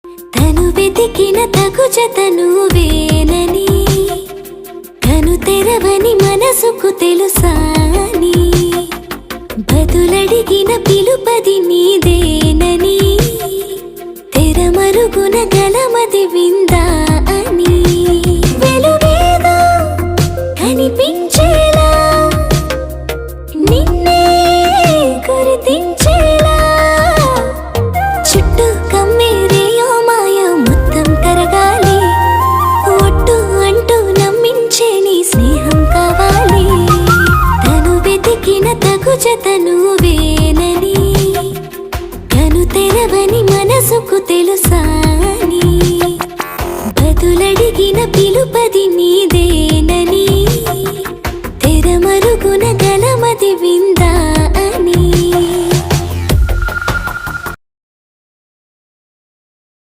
తను వెతికిన తగు జత నువ్వేనని, తను తెరవని మనసుకు తెలుసాని, బదులడిగిన పిలుపది నీదేనని, తెరమరుగున గలమది విందా